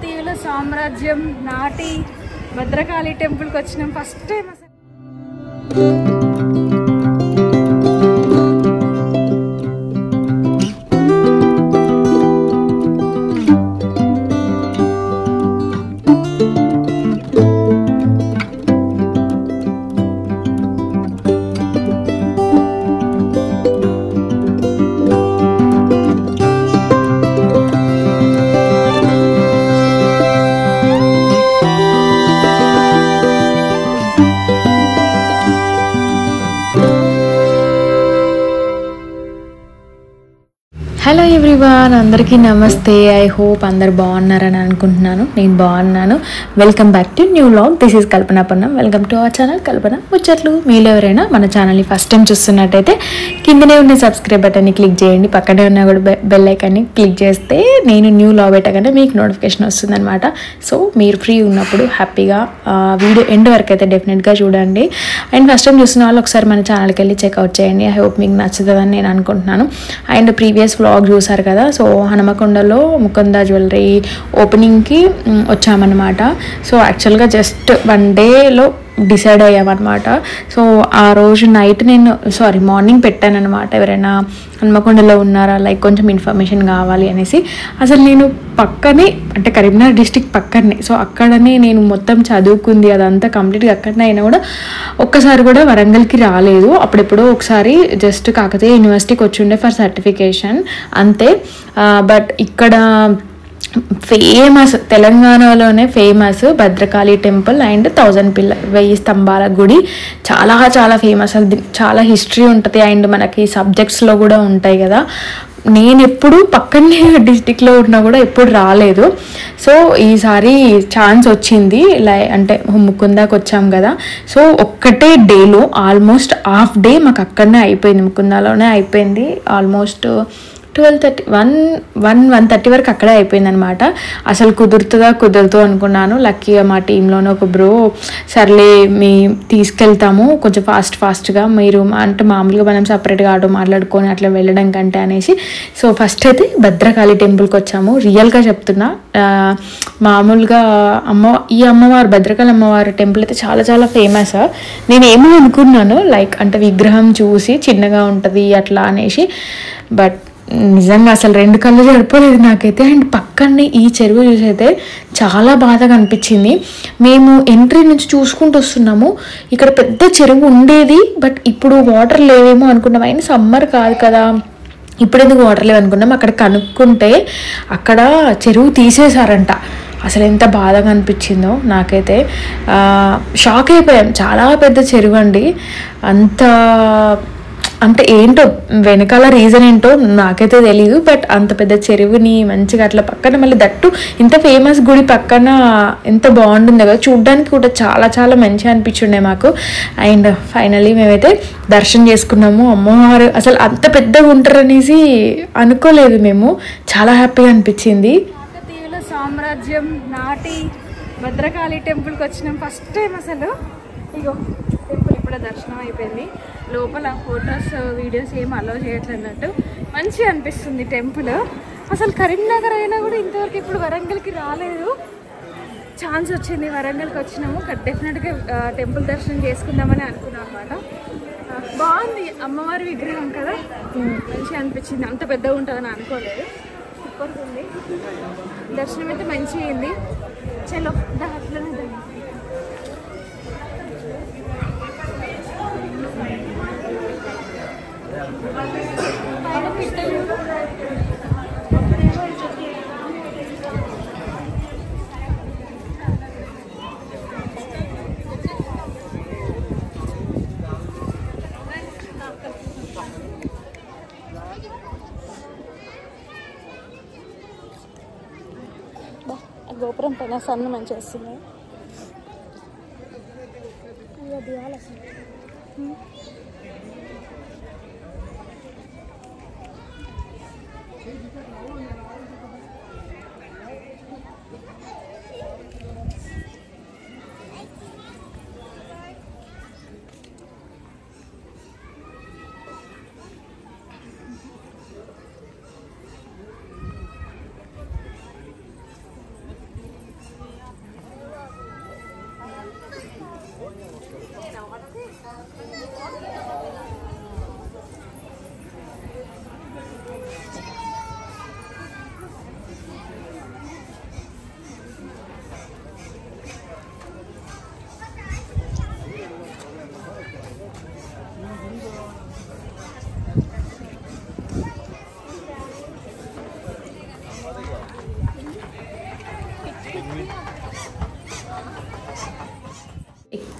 కాకతీయుల సామ్రాజ్యం నాటి భద్రకాళి టెంపుల్కి వచ్చినాం ఫస్ట్ టైం అసలు. హలో ఎవ్రీవన్, అందరికీ నమస్తే. ఐ హోప్ అందరు బాగున్నారని అనుకుంటున్నాను. నేను బాగున్నాను. Welcome back to new vlog. This is Kalpana Ponnam. Welcome to our channel Kalpana ముచ్చట్లు. మీలో ఎవరైనా మన ఛానల్ని ఫస్ట్ టైం చూస్తున్నట్టయితే కిందనే ఉన్న సబ్స్క్రైబ్ బటన్ని క్లిక్ చేయండి. పక్కనే ఉన్న కూడా బెల్ ఐకాన్ని క్లిక్ చేస్తే నేను న్యూ వ్లాగ్ పెట్టగానే మీకు నోటిఫికేషన్ వస్తుందన్నమాట. సో మీరు ఫ్రీ ఉన్నప్పుడు హ్యాపీగా వీడియో ఎండ్ వరకు అయితే డెఫినెట్గా చూడండి. అండ్ ఫస్ట్ టైం చూస్తున్న వాళ్ళు ఒకసారి మన ఛానల్కి వెళ్ళి చెక్అవుట్ చేయండి. ఐ హోప్ మీకు నచ్చుతుందని నేను అనుకుంటున్నాను. అండ్ ప్రీవియస్ వ్లాగ్ చూసారు కదా. సో హనుమకొండలో ముకుంద జ్యువెలరీ ఓపెనింగ్కి వచ్చామన్నమాట. సో యాక్చువల్గా జస్ట్ 1 డేలో డిసైడ్ అయ్యామన్నమాట. సో ఆ రోజు నైట్ మార్నింగ్ పెట్టానన్నమాట. ఎవరైనా హనుమకొండలో ఉన్నారా, లైక్ కొంచెం ఇన్ఫర్మేషన్ కావాలి అనేసి. అసలు నేను పక్కనే, అంటే కరీంనగర్ డిస్ట్రిక్ట్ పక్కనే, సో అక్కడనే నేను మొత్తం చదువుకుంది అదంతా కంప్లీట్గా అక్కడనే అయినా కూడా ఒక్కసారి కూడా వరంగల్కి రాలేదు. అప్పుడెప్పుడో ఒకసారి జస్ట్ కాకతీయ యూనివర్సిటీకి వచ్చి ఉండే ఫర్ సర్టిఫికేషన్ అంతే. బట్ ఇక్కడ ఫేమస్, తెలంగాణలోనే ఫేమస్ భద్రకాళి టెంపుల్ అండ్ 1000 స్తంభాల గుడి చాలా చాలా ఫేమస్. అది చాలా హిస్టరీ ఉంటుంది అండ్ మనకి సబ్జెక్ట్స్లో కూడా ఉంటాయి కదా. నేను ఎప్పుడు పక్కనే డిస్టిక్లో ఉన్నా కూడా ఎప్పుడు రాలేదు. సో ఈసారి ఛాన్స్ వచ్చింది, అంటే ముకుందాకి వచ్చాం కదా. సో ఒక్కటే డేలో ఆల్మోస్ట్ హాఫ్ డే మాకు అక్కడనే అయిపోయింది, ముకుందాలోనే అయిపోయింది. ఆల్మోస్ట్ 1:30 వరకు అక్కడే అయిపోయింది అనమాట. అసలు కుదురుతో అనుకున్నాను. లక్కీగా మా టీంలోనే ఒక బ్రో, సర్లే మీ తీసుకెళ్తాము కొంచెం ఫాస్ట్గా, మీరు అంటే మామూలుగా మనం సపరేట్గా ఆటో మాట్లాడుకొని అట్లా వెళ్ళడం కంటే అనేసి. సో ఫస్ట్ అయితే భద్రకాళి టెంపుల్కి వచ్చాము. రియల్గా చెప్తున్నా, మామూలుగా ఈ అమ్మవారు, భద్రకాళి అమ్మవారి టెంపుల్ అయితే చాలా చాలా ఫేమస్. నేను ఏమో అనుకున్నాను, లైక్ అంటే విగ్రహం చూసి చిన్నగా ఉంటుంది అట్లా అనేసి. బట్ నిజంగా అసలు 2 కళ్ళు సరిపోలేదు నాకైతే. అండ్ పక్కనే ఈ చెరువు చూసైతే చాలా బాధగా అనిపించింది. మేము ఎంట్రీ నుంచి చూసుకుంటూ వస్తున్నాము, ఇక్కడ పెద్ద చెరువు ఉండేది. బట్ ఇప్పుడు వాటర్ లేవేమో అనుకున్నాం. అయినా సమ్మర్ కాదు కదా, ఇప్పుడు ఎందుకు వాటర్ లేవు అనుకున్నాం. అక్కడ కనుక్కుంటే అక్కడ చెరువు తీసేశారంట. అసలు ఎంత బాధగా అనిపించిందో నాకైతే. షాక్ అయిపోయాం. చాలా పెద్ద చెరువు అండి. అంటే ఏంటో వెనకాల రీజన్ ఏంటో నాకైతే తెలీదు. బట్ అంత పెద్ద చెరువుని మంచిగా అట్లా పక్కన, మళ్ళీ దట్టు ఇంత ఫేమస్ గుడి పక్కన ఎంత బాగుంటుంది కదా, చూడ్డానికి కూడా చాలా చాలా మంచిగా అనిపించుండే మాకు. అండ్ ఫైనలీ మేమైతే దర్శనం చేసుకున్నాము. అమ్మవారు అసలు అంత పెద్దగా ఉంటారనేసి అనుకోలేదు మేము. చాలా హ్యాపీగా అనిపించింది. కాకతీయుల సామ్రాజ్యం నాటి భద్రకాళి టెంపుల్కి వచ్చినాం ఫస్ట్ టైం అసలు. ఇగో టెంపుల్ ఇప్పుడే దర్శనం అయిపోయింది. లోపల ఫొటోస్ వీడియోస్ ఏం అలో చేయట్లేదన్నట్టు మంచిగా అనిపిస్తుంది టెంపుల్. అసలు కరీంనగర్ అయినా కూడా ఇంతవరకు ఇప్పుడు వరంగల్కి రాలేదు. ఛాన్స్ వచ్చింది, వరంగల్కి వచ్చినాము. డెఫినెట్గా టెంపుల్ దర్శనం చేసుకుందామని అనుకున్నాం అనమాట. బాగుంది అమ్మవారి విగ్రహం కదా, మంచిగా అనిపించింది. అంత పెద్దగా ఉంటుందని అనుకోలేదు. సూపర్గా ఉంది. దర్శనం అయితే మంచిగా అయింది. చలో అట్లనే గోపురం పైన సన్ను మంచిగా వస్తుంది.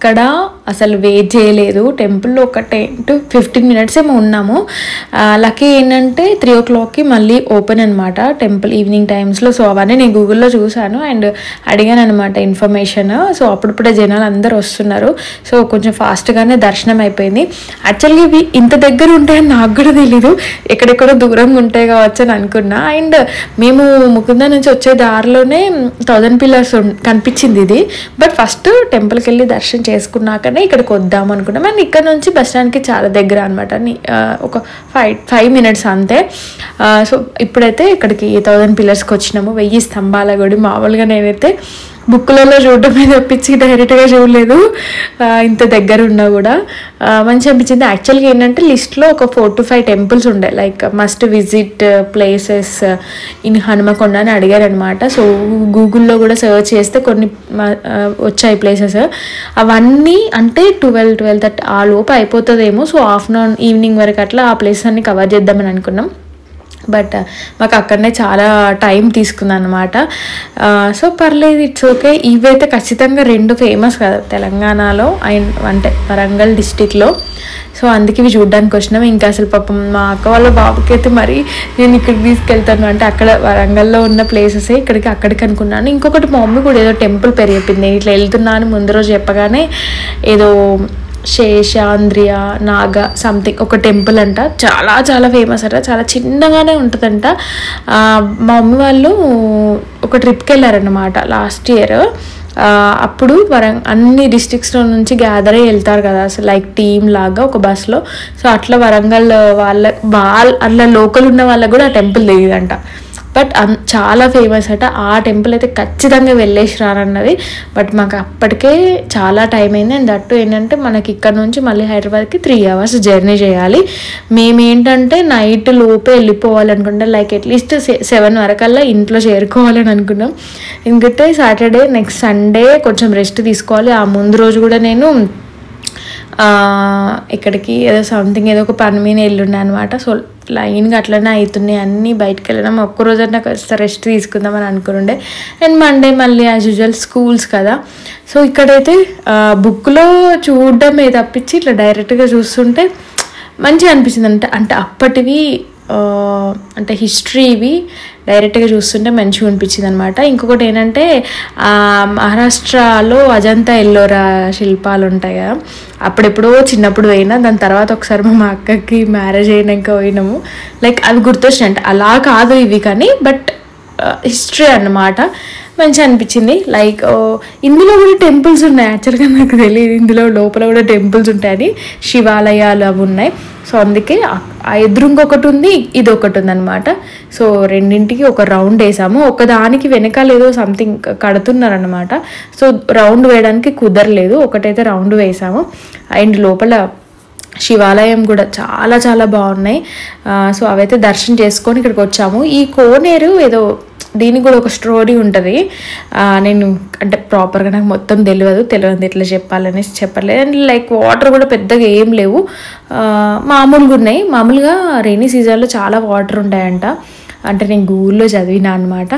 ఎక్కడ అసలు వెయిట్ చేయలేదు. టెంపుల్లో ఒక 10 to 15 minutes ఏమో ఉన్నాము. లక్కీ ఏంటంటే 3 o'clockకి మళ్ళీ ఓపెన్ అనమాట టెంపుల్ ఈవినింగ్ టైమ్స్లో. సో అవన్నీ నేను గూగుల్లో చూశాను అండ్ అడిగాను అనమాట ఇన్ఫర్మేషన్. సో అప్పుడప్పుడే జనాలు అందరూ వస్తున్నారు. సో కొంచెం ఫాస్ట్గానే దర్శనం అయిపోయింది. యాక్చువల్గా ఇవి ఇంత దగ్గర ఉంటాయని నాకు కూడా తెలీదు, ఎక్కడెక్కడో దూరంగా ఉంటాయి కావచ్చు అని అనుకున్నా. అండ్ మేము ముకుంద నుంచి వచ్చే దారిలోనే 1000 pillars కనిపించింది ఇది. బట్ ఫస్ట్ టెంపుల్కి వెళ్ళి దర్శనం చేసుకున్నాకనే ఇక్కడికి వద్దాం అనుకున్నాం. అండ్ ఇక్కడ నుంచి బస్ స్టాండ్కి చాలా దగ్గర అనమాట, ఒక 5 minutes అంతే. సో ఇప్పుడైతే ఇక్కడికి 1000 pillars వచ్చినాము. 1000 స్తంభాల గుడి. మామూలుగా నేనైతే బుక్లలో చూడటమే తప్పించి డైరెక్ట్గా చూడలేదు, ఇంత దగ్గర ఉన్నా కూడా మంచి అనిపించింది. యాక్చువల్గా ఏంటంటే లిస్ట్లో ఒక 4 to 5 temples ఉండే, like must visit places in Hanumakonda అని అడిగారు అనమాట. సో గూగుల్లో కూడా సర్చ్ చేస్తే కొన్ని వచ్చాయి ప్లేసెస్. అవన్నీ అంటే 12-12:30 ఆ లోపు అయిపోతుందేమో. సో ఆఫ్టర్నూన్ ఈవినింగ్ వరకు అట్లా ఆ ప్లేసెస్ అన్ని కవర్ చేద్దామని అనుకున్నాం. బట్ మాకు అక్కడనే చాలా టైం తీసుకుంది అనమాట. సో పర్లేదు, ఇట్స్ ఓకే. ఇవైతే ఖచ్చితంగా 2 ఫేమస్ కదా తెలంగాణలో అండ్ అంటే వరంగల్ డిస్టిక్లో. సో అందుకే ఇవి చూడడానికి వచ్చినాము. ఇంకా అసలు పాపం మా అక్క వాళ్ళ బాబుకి అయితే మరి నేను ఇక్కడికి తీసుకెళ్తాను అంటే అక్కడ వరంగల్లో ఉన్న ప్లేసెసే అక్కడికి అనుకున్నాను. ఇంకొకటి మా మమ్మీ కూడా ఏదో టెంపుల్ పేరు చెప్పింది, ఇట్లా వెళ్తున్నా అని ముందు రోజు చెప్పగానే. ఏదో శేషాంద్రియ నాగ సంథింగ్ ఒక టెంపుల్ అంట, చాలా చాలా ఫేమస్ అంట, చాలా చిన్నగానే ఉంటుందంట. మా మమ్మీ వాళ్ళు ఒక ట్రిప్కి వెళ్ళారనమాట లాస్ట్ ఇయర్. అప్పుడు అన్ని డిస్ట్రిక్ట్స్లో నుంచి గ్యాదర్ అయ్యి వెళ్తారు కదా, అసలు లైక్ టీమ్ లాగా ఒక బస్లో. సో అట్లా వరంగల్ అట్లా లోకల్ ఉన్న వాళ్ళకు కూడా ఆ టెంపుల్ తెలియదంట. బట్ చాలా ఫేమస్ అట. ఆ టెంపుల్ అయితే ఖచ్చితంగా వెళ్ళేసి రానన్నది. బట్ మాకు అప్పటికే చాలా టైం అయింది. అండ్ దట్టు ఏంటంటే మనకి ఇక్కడ నుంచి మళ్ళీ హైదరాబాద్కి 3 hours జర్నీ చేయాలి. మేమేంటంటే నైట్ లోపే వెళ్ళిపోవాలనుకుంటే లైక్ అట్లీస్ట్ 7 వరకల్లా ఇంట్లో చేరుకోవాలని అనుకున్నాం. ఎందుకంటే సాటర్డే నెక్స్ట్ సండే కొంచెం రెస్ట్ తీసుకోవాలి. ఆ ముందు రోజు కూడా నేను ఇక్కడికి ఏదో సంథింగ్ ఏదో ఒక పని మీద వెళ్ళుండే అనమాట. సో లైన్గా అట్లనే అవుతున్నాయి అన్నీ. బయటకు వెళ్ళడం ఒక్కరోజన్నా కాస్త రెస్ట్ తీసుకుందామని అనుకుండే. అండ్ మండే మళ్ళీ యాజ్ యూజువల్ స్కూల్స్ కదా. సో ఇక్కడైతే బుక్లో చూడడమే తప్పించి ఇట్లా డైరెక్ట్గా చూస్తుంటే మంచిగా అనిపించింది. అంటే అప్పటివి అంటే హిస్టరీవి డైరెక్ట్గా చూస్తుంటే మంచిగా అనిపించింది అనమాట. ఇంకొకటి ఏంటంటే మహారాష్ట్రలో అజంతా ఎల్లోరా శిల్పాలు ఉంటాయి కదా, అప్పుడెప్పుడో చిన్నప్పుడు పోయినా. దాని తర్వాత ఒకసారి మా అక్కకి మ్యారేజ్ అయినాక పోయినాము. లైక్ అవి గుర్తొచ్చినాయి. అంటే అలా కాదు ఇవి కానీ, బట్ హిస్టరీ అన్నమాట. మంచిగా అనిపించింది. లైక్ ఇందులో కూడా టెంపుల్స్ ఉన్నాయి. యాక్చువల్గా నాకు తెలియదు ఇందులో లోపల కూడా టెంపుల్స్ ఉంటాయని. శివాలయాలు అవి ఉన్నాయి. సో అందుకే ఆ ఎదురుంగా ఒకటి ఉంది, ఇది ఒకటి ఉందన్నమాట. సో రెండింటికి ఒక రౌండ్ వేసాము. ఒకదానికి వెనకాల ఏదో సంథింగ్ కడుతున్నారనమాట. సో రౌండ్ వేయడానికి కుదరలేదు, ఒకటైతే రౌండ్ వేసాము. అండ్ లోపల శివాలయం కూడా చాలా చాలా బాగున్నాయి. సో అవైతే దర్శనం చేసుకొని ఇక్కడికి వచ్చాము. ఈ కోనేరు ఏదో దీనికి కూడా ఒక స్టోరీ ఉంటుంది. నేను అంటే ప్రాపర్గా నాకు మొత్తం తెలియదు ఎట్లా చెప్పాలనేసి చెప్పలేదు. అండ్ లైక్ వాటర్ కూడా పెద్దగా ఏం లేవు, మామూలుగా ఉన్నాయి. మామూలుగా రెయినీ సీజన్లో చాలా వాటర్ ఉంటాయంట, అంటే నేను గూగుల్లో చదివినా అనమాట.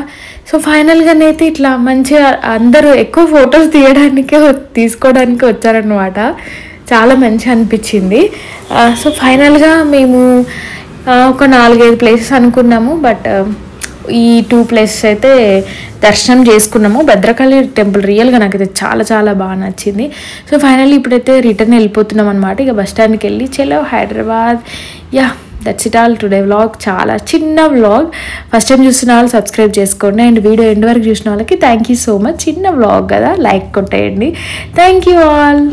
సో ఫైనల్గానైతే ఇట్లా మంచిగా అందరూ ఎక్కువ ఫొటోస్ తీసుకోవడానికి వచ్చారనమాట. చాలా మంచిగా అనిపించింది. సో ఫైనల్గా మేము ఒక 4-5 ప్లేసెస్ అనుకున్నాము. బట్ ఈ 2 places అయితే దర్శనం చేసుకున్నాము. భద్రకాళి టెంపుల్ రియల్గా నాకైతే చాలా చాలా బాగా నచ్చింది. సో ఫైనల్లీ ఇప్పుడైతే రిటర్న్ వెళ్ళిపోతున్నాం అనమాట. ఇక బస్ స్టాండ్కి వెళ్ళి చలో Hyderabad. Yeah that's it all today vlog. చాలా చిన్న వ్లాగ్. ఫస్ట్ టైం చూస్తున్న వాళ్ళు సబ్స్క్రైబ్ చేసుకోండి. అండ్ వీడియో ఎండ్ వరకు చూసిన వాళ్ళకి థ్యాంక్ యూ సో మచ్. చిన్న వ్లాగ్ కదా, లైక్ కొట్టేయండి. Thank you all.